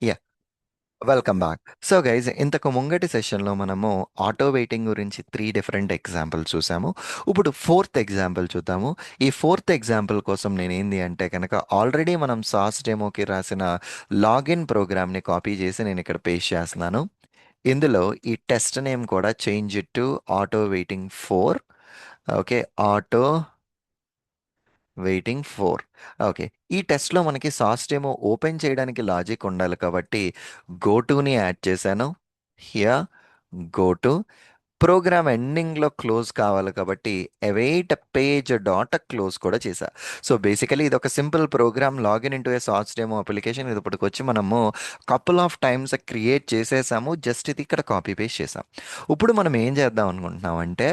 Yeah, welcome back. So guys, ఇంతకు ముంగటి సెషన్లో మనము ఆటో వెయిటింగ్ గురించి 3 డిఫరెంట్ ఎగ్జాంపుల్స్ చూసాము. ఇప్పుడు ఫోర్త్ ఎగ్జాంపుల్ చూద్దాము. ఈ ఫోర్త్ ఎగ్జాంపుల్ కోసం నేను ఏంది అంటే కనుక ఆల్రెడీ మనం సాస్ డెమోకి రాసిన లాగిన్ ప్రోగ్రామ్ని కాపీ చేసి నేను ఇక్కడ పేస్ట్ చేస్తున్నాను. ఇందులో ఈ టెస్ట్ నేమ్ కూడా change it to auto waiting 4. Okay, auto waiting 4. Okay, ఈ టెస్ట్లో మనకి సాస్ డెమో ఓపెన్ చేయడానికి లాజిక్ ఉండాలి కాబట్టి గో టుని యాడ్ చేశాను. హియర్ గో టు ప్రోగ్రామ్ ఎండింగ్లో క్లోజ్ కావాలి కాబట్టి అవైట్ పేజ్ డాట్ క్లోజ్ కూడా చేశా. సో బేసికలీ ఇది ఒక సింపుల్ ప్రోగ్రామ్, లాగిన్ ఇంటూ ఏ సార్ట్స్ డెమో అప్లికేషన్. ఇది ఇప్పటికి వచ్చి మనము కపుల్ ఆఫ్ టైమ్స్ క్రియేట్ చేసేసాము, జస్ట్ ఇది ఇక్కడ కాపీ పేస్ట్ చేసాం. ఇప్పుడు మనం ఏం చేద్దాం అనుకుంటున్నాం అంటే,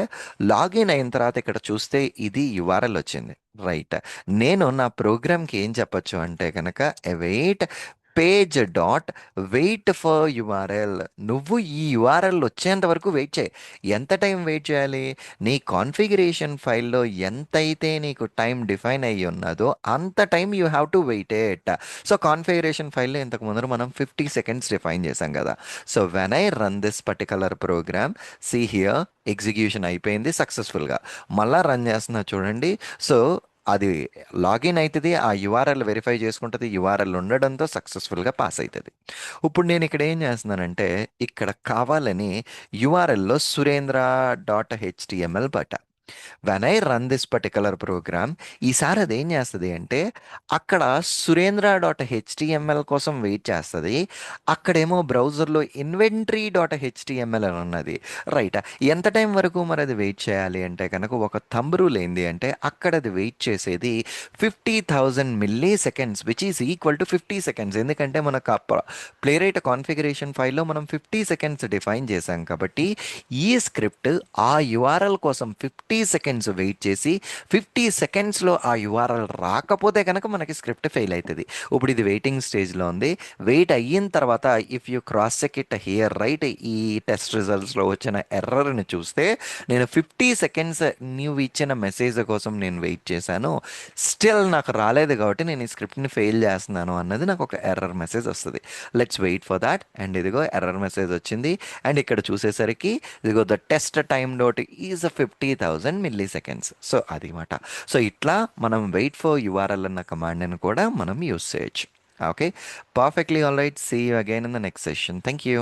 లాగిన్ అయిన తర్వాత ఇక్కడ చూస్తే ఇది యుఆర్ఎల్ వచ్చింది. రైట్, నేను నా ప్రోగ్రామ్కి ఏం చెప్పొచ్చు అంటే కనుక await page dot wait for URL. నువ్వు ఈ యుఆర్ఎల్ వచ్చేంత వరకు వెయిట్ చేయి. ఎంత టైం వెయిట్ చేయాలి? నీ కాన్ఫిగరేషన్ ఫైల్లో ఎంతైతే నీకు టైం డిఫైన్ అయ్యి ఉన్నదో అంత time you have to wait it. So configuration ఫైల్లో ఇంతకు ముందర మనం 50 సెకండ్స్ డిఫైన్ చేసాం కదా. So when I run this particular program, see here execution అయిపోయింది సక్సెస్ఫుల్గా. మళ్ళా రన్ చేస్తున్నా చూడండి. సో అది లాగిన్ అవుతుంది, ఆ యుఆర్ఎల్ వెరిఫై చేసుకుంటుంది, యుఆర్ఎల్ ఉండడంతో సక్సెస్ఫుల్గా పాస్ అవుతుంది. ఇప్పుడు నేను ఇక్కడ ఏం చేస్తున్నానంటే, ఇక్కడ కావాలని యుఆర్ఎల్లో సురేంద్ర.html బట. When I run this particular program, ఈసారి అది ఏం చేస్తుంది అంటే అక్కడ సురేంద్ర.html కోసం వెయిట్ చేస్తుంది. అక్కడేమో బ్రౌజర్లో ఇన్వెంటరీ.html అని ఉన్నది. రైట్, ఎంత టైం వరకు మరి అది వెయిట్ చేయాలి అంటే కనుక ఒక థంబ్ రూల్ ఏంది అంటే అక్కడ అది వెయిట్ చేసేది 50,000 ms, which is equal to 50 seconds. ఎందుకంటే మనకు ప్లే రైట్ కాన్ఫిగరేషన్ ఫైల్లో మనం 50 సెకండ్స్ డిఫైన్ చేశాం కాబట్టి ఈ స్క్రిప్ట్ ఆ యుఆర్ఎల్ కోసం 50 సెకండ్స్ వెయిట్ చేసి 50 సెకండ్స్లో ఆ యుఆర్ఎల్ రాకపోతే కనుక మనకి స్క్రిప్ట్ ఫెయిల్ అవుతుంది. ఇప్పుడు ఇది వెయిటింగ్ స్టేజ్లో ఉంది. వెయిట్ అయిన తర్వాత if you cross check it here right, ఈ టెస్ట్ రిజల్ట్స్లో వచ్చిన ఎర్రర్ని చూస్తే నేను 50 సెకండ్స్ నువ్వు ఇచ్చిన మెసేజ్ కోసం నేను వెయిట్ చేశాను, స్టిల్ నాకు రాలేదు కాబట్టి నేను ఈ స్క్రిప్ట్ని ఫెయిల్ చేస్తున్నాను అన్నది నాకు ఒక ఎర్రర్ మెసేజ్ వస్తుంది. Let's wait for that. And ఇదిగో ఎర్రర్ మెసేజ్ వచ్చింది. అండ్ ఇక్కడ చూసేసరికి ఇదిగో the test timeout is 50,000 ms. So అది మాట. సో ఇట్లా మనం వెయిట్ ఫర్ యుఆర్ఎల్ అన్న కమాండ్ని కూడా మనం యూస్ చేయొచ్చు. Okay, perfectly all right. See you again in the next session. Thank you.